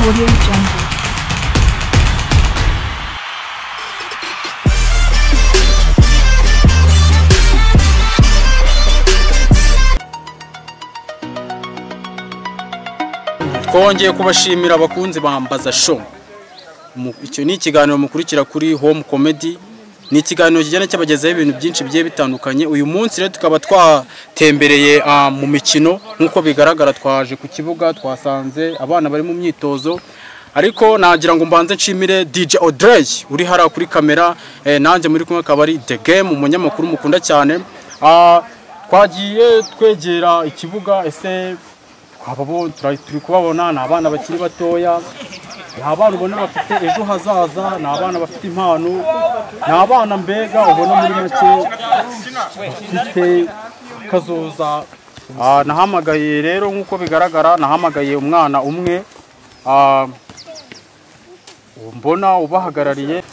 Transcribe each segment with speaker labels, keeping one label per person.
Speaker 1: Audio Jungle.
Speaker 2: Twongeye kubashimira abakunzi bambaza show. Icyo ni ikiganiro mukurikira kuri Home Comedy. Ni ikiganiro kijyana cy'abagezaho ibintu byinshi bigiye bitandukanye. Uyu munsi rero tukaba twatembereye mu mikino nkuko bigaragara, twaje ku kibuga, twasanze abana bari mu myitozo. Ariko nagira ngo mbanze nshimire DJ Audrey uri hara kuri kamera, nanjye muri kumwe akaba ari The Game, umunyamakuru mukunda cyane. Twagiye twegera ikibuga, ese turi kubabona ni abana bakiri batoya, ni abana ubona bafite ejo hazaza, ni abana bafite impano, ni abana mbega ubona muri make bafite kazoza. Nahamagaye rero nkuko bigaragara, nahamagaye umwana umwe mbona ubahagarariye.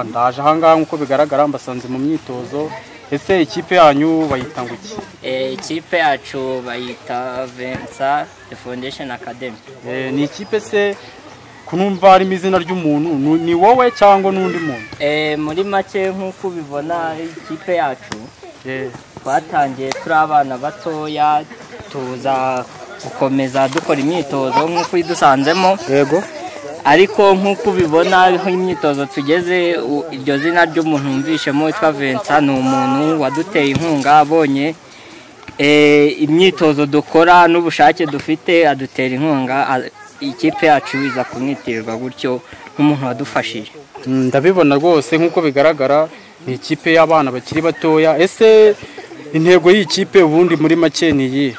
Speaker 2: Ndaje ahangaha nkuko bigaragara, mbasanze mu myitozo. Ese ikipe yanyu bayita ngo iki?
Speaker 3: Ikipe yacu bayita Vensa The Foundation Academy.
Speaker 2: Ni ikipe se kunumva ari izina ry'umuntu, ni wowe cyangwa n'undi muntu?
Speaker 3: Muri make nk'uko ubibona ikipe yacu twatangiye turi abana batoya, tuza gukomeza dukora imyitozo nk'uko idusanzemo.
Speaker 2: Yego.
Speaker 3: Ariko nk'uko ubibona aho imyitozo tugeze, iryo zina ry'umuntu wumvishemo witwa Vensa ni umuntu waduteye inkunga, abonye imyitozo dukora n'ubushake dufite adutera inkunga, ikipe yacu iza kumwitirirwa gutyo nk'umuntu wadufashije.
Speaker 2: Ndabibona rwose nk'uko bigaragara ni ikipe y'abana bakiri batoya. Ese intego y'ikipe ubundi muri make ni iyi?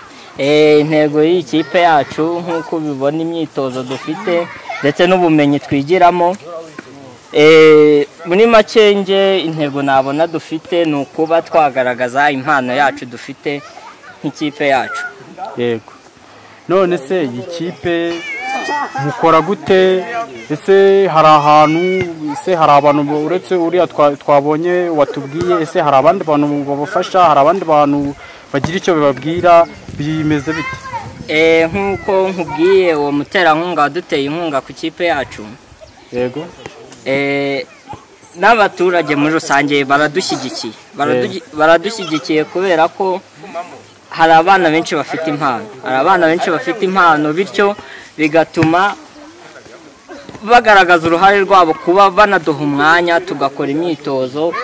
Speaker 3: Intego y'ikipe yacu nk'uko ubibona imyitozo dufite ndetse n'ubumenyi twigiramo, muri make nge intego nabona dufite ni ukuba twagaragaza impano yacu dufite nk'ikipe yacu.
Speaker 2: Yego. None se iyi kipe mukora gute? Ese hari ahantu, ese hari abantu uretse uriya twabonye watubwiye, ese hari abandi bantu babafasha, hari abandi bantu bagira icyo bibabwira, bimeze bite?
Speaker 3: Nk'uko nkubwiye uwo muterankunga waduteye inkunga ku kipe yacu.
Speaker 2: Yego.
Speaker 3: N'abaturage muri rusange baradushyigikiye, baradushyigikiye kubera ko hari abana benshi bafite impano, bityo bigatuma bagaragaza uruhare rwabo kuba banaduha umwanya tugakora imyitozo.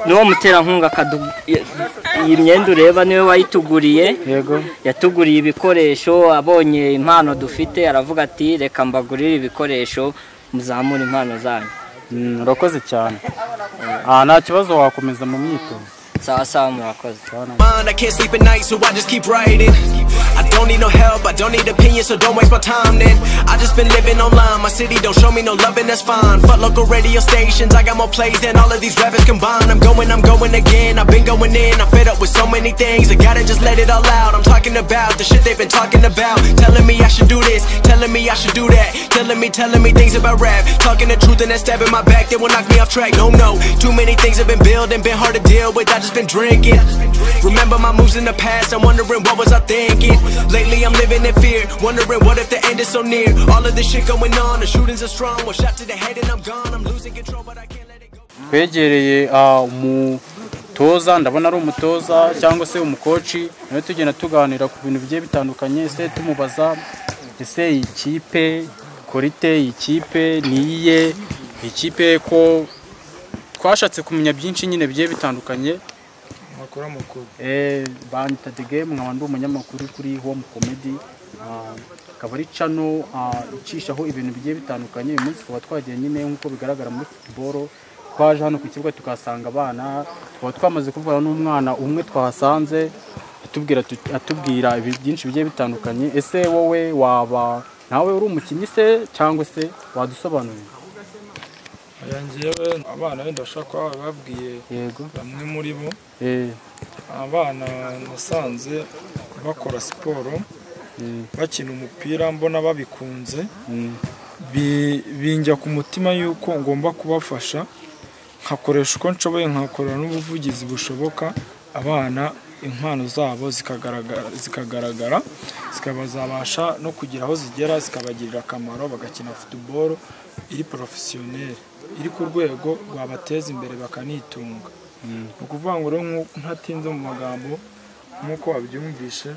Speaker 3: Niwo muterankunga iyi myenda ureba niwe wayituguriye.
Speaker 2: Yego.
Speaker 3: Yatuguriye ibikoresho, abonye impano dufite aravuga ati reka mbagurire ibikoresho muzamura impano zanyu.
Speaker 2: Urakoze cyane. Nta kibazo, wakomeza mu myitozo.
Speaker 3: Sawa murakoze.
Speaker 4: I can't sleep at night, so I just keep writing. I don't need no help, I don't need opinions, so don't waste my time then. I just been living online, my city don't show me no love and that's fine. Fuck local radio stations, I got more plays than all of these rappers combined. I'm going again, I've been going in, I'm fed up with so many things. I gotta just let it all out, I'm talking about the shit they've been talking about. Telling me I should do this, telling me I should do that. Telling me things about rap. Talking the truth and that stab in my back, they will knock me off track. No, too many things have been building, been hard to deal with, I just been drinking. Remember my moves in the past, I'm wondering what was I thinking. Lately I'm living in fear, wondering what if the end is so near. All of this shit going on, the shootings are strong. One shot to the head and I'm gone, I'm losing control but I can't let it go.
Speaker 2: Twegereye umutoza, ndabona ari umutoza cyangwa se umukoci, nawe tugenda tuganira ku bintu bigiye bitandukanye. Ese tumubaza ese ikipe korite, ikipe niye, ikipe ko twashatse kumenya byinshi nyine bigiye bitandukanye.
Speaker 5: Makuru makuru.
Speaker 2: Banyita The Game, nkaba ndi umunyamakuru kuri Home Comedy. Akaba ari channel icishaho ibintu bigiye bitandukanye. Uyu munsi tukaba twagiye nyine nkuko bigaragara muri football, twaje hano ku kibuga tukasanga abana, tukaba twamaze kuvugana n'umwana umwe twahasanze atubwira byinshi bigiye bitandukanye. Ese wowe waba nawe uri umukinnyi se cyangwa se wadusobanurira?
Speaker 5: Yangiyewe abana wenda bashaka babwiye.
Speaker 2: Yego.
Speaker 5: Bamwe muri bo abana nasanze bakora siporo, bakina umupira, mbona babikunze, binjya ku mutima yuko ngomba kubafasha, nkakoresha uko nshoboye, nkakorera n'ubuvugizi bushoboka abana impano zabo zikagaragara zikabazabasha no kugira aho zigera zikabagirira akamaro bagakina football iri professionnel iri ku rwego rwabateza imbere bakanitunga. Ukuvuga ngo rero ntatinze mu magambo nk'uko wabyumvishe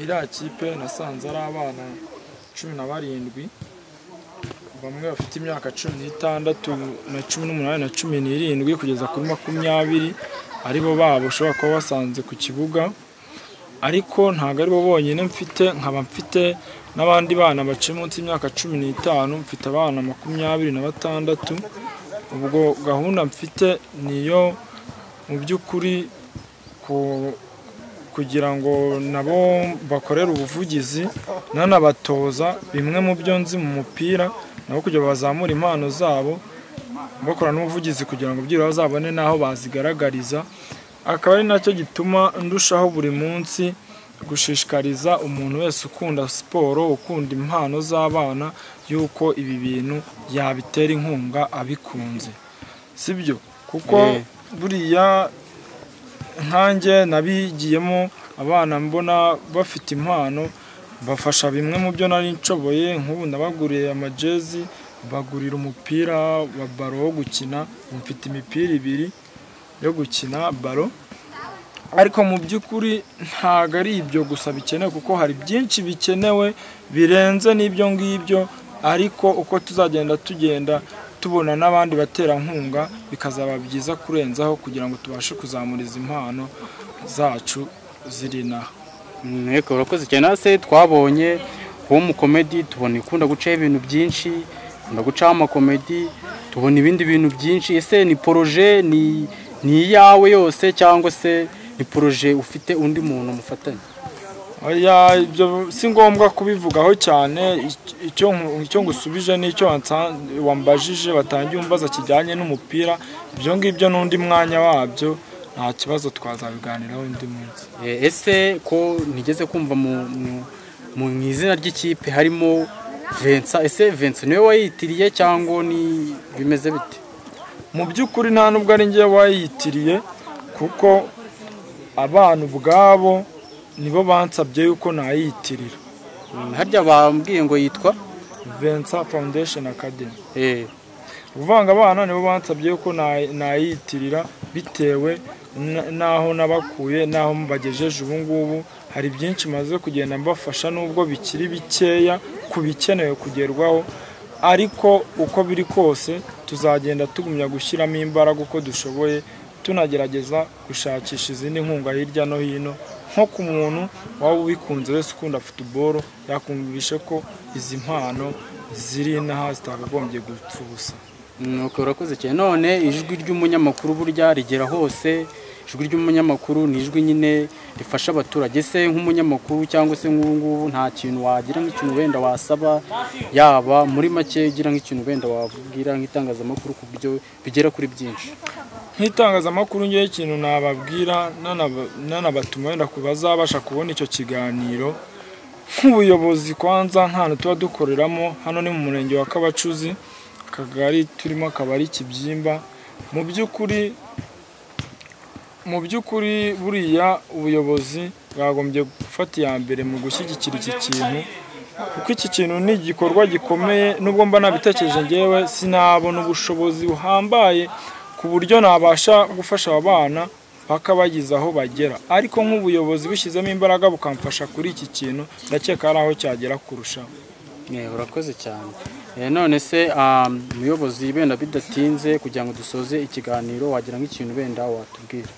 Speaker 5: iriya kipe nasanze ari abana 17 bamwe bafite imyaka 16 na 18 na 17 kugeza kuri 20 aribo babo ushobora kuba basanze ku kibuga, ariko ntago aribo bonyine nkaba mfite n'abandi bana baciye munsi y'imyaka 15, mfite abana 26. Ubwo gahunda mfite niyo mu by'ukuri kugira ngo nabo bakorera ubuvugizi nanabatoza bimwe mu byo nzi mu mupira nabo kugira bazamura impano zabo, bakora n'ubuvugizi kugira ngo byira bazabone naho bazigaragariza. Akaba ari nacyo gituma ndushaho buri munsi gushishikariza umuntu wese ukunda siporo, ukunda impano z'abana, yuko ibi bintu yabitera inkunga abikunze, sibyo? Kuko buriya nkanjye nabigiyemo abana mbona bafite impano bafasha bimwe mu byo nari nshoboye. Nk'ubu nabaguriye amajezi, bagurira umupira wa baro wo gukina, mfite imipira 2 yo gukina baro. Ariko mu by'ukuri ntago ari ibyo gusa bikenewe, kuko hari byinshi bikenewe birenze n'ibyo ngibyo, ariko uko tuzagenda tubona n'abandi baterankunga bikazaba byiza kurenzaho kugira ngo tubashe kuzamuriza impano zacu ziri naho.
Speaker 2: Eko urakoze cyane. Se twabonye home comedy, tubona ikunda gucaho ibintu byinshi, ikunda gucaho amakomedi, tubona ibindi bintu byinshi. Ese ni projet ni iyawe yose cyangwa se ni projet ufite undi muntu mufatanye?
Speaker 5: Oya, ibyo si ngombwa kubivugaho cyane. Icyo ngusubije n'icyo wambajije batangiye umbaza kijyanye n'umupira, ibyo ngibyo n'undi mwanya wabyo nta kibazo twazabiganiraho undi munsi.
Speaker 2: Ese ko nigeze kumva mu izina ry'ikipe harimo Vincent. Ese Vincent niwe wayitiriye cyangwa ni bimeze bite?
Speaker 5: Mu by'ukuri nta nubwo ari njye wayitiriye, kuko abantu ubwabo nibo bansabye yuko nayitirira.
Speaker 2: Harya bambwiye ngo yitwa
Speaker 5: Vincent Foundation Academy. Uvanga abana nibo bansabye yuko nayitirira bitewe naho nabakuye, naho mbagejeje ubu ngubu. Hari byinshi maze kugenda mbafasha nubwo bikiri bikeya kubikenewe kugerwaho, ariko uko biri kose tuzagenda tugumya gushyiramo imbaraga uko dushoboye, tunagerageza gushakisha izindi nkunga hirya no hino. Nko ku muntu waba ubikunze wese ukunda football yakumvishe ko izi mpano ziri naho zitakagombye gupfa ubusa.
Speaker 2: Nuko urakoze cyane. None ijwi ry'umunyamakuru burya rigera hose. Ijwi ry'umunyamakuru ni ijwi nyine rifasha abaturage. Se nk'umunyamakuru cyangwa se nk'ubu nta kintu wagira nk'ikintu wenda wasaba, yaba muri make gira nk'ikintu wenda wabwira nk'itangazamakuru ku buryo bigera kuri byinshi?
Speaker 5: Nk'itangazamakuru ngiye ikintu nababwira nanabatuma wenda bazabasha kubona icyo kiganiro, nk'ubuyobozi kwanza nk'ahantu tuba dukoreramo hano ni mu murenge wa Kabacuzi, akagari turimo akabari Kibyimba. Mu by'ukuri buriya ubuyobozi bwagombye gufata iya mbere mu gushyigikira iki kintu, kuko iki kintu ni igikorwa gikomeye. Nubwo mba nabitekereje ngewe sinabona ubushobozi buhambaye ku buryo nabasha gufasha abana paka bagize aho bagera, ariko nk'ubuyobozi bishyizemo imbaraga bukamfasha kuri iki kintu, ndakeka ari aho cyagera kurushaho.
Speaker 2: Urakoze cyane. None se umuyobozi benda bidatinze kugira ngo dusoze ikiganiro, wagira nk'ikintu benda watubwira?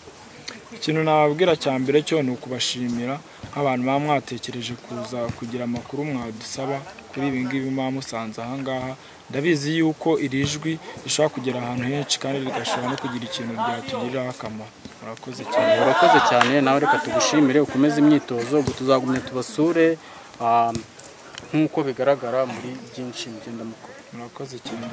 Speaker 5: Ikintu nababwira cya mbere cyo ni ukubashimira nk'abantu baba mwatekereje kuza kugira amakuru mwadusaba kuri ibi ngibi musanze aha ngaha. Ndabizi yuko iri jwi rishobora kugera ahantu henshi kandi rigashobora no kugira ikintu byatugiriraho akamaro. Urakoze cyane.
Speaker 2: Urakoze cyane nawe, reka tugushimire, ukomeze imyitozo, tuzagumya tubasure nk'uko bigaragara muri byinshi mugenda mukora.
Speaker 5: Murakoze cyane.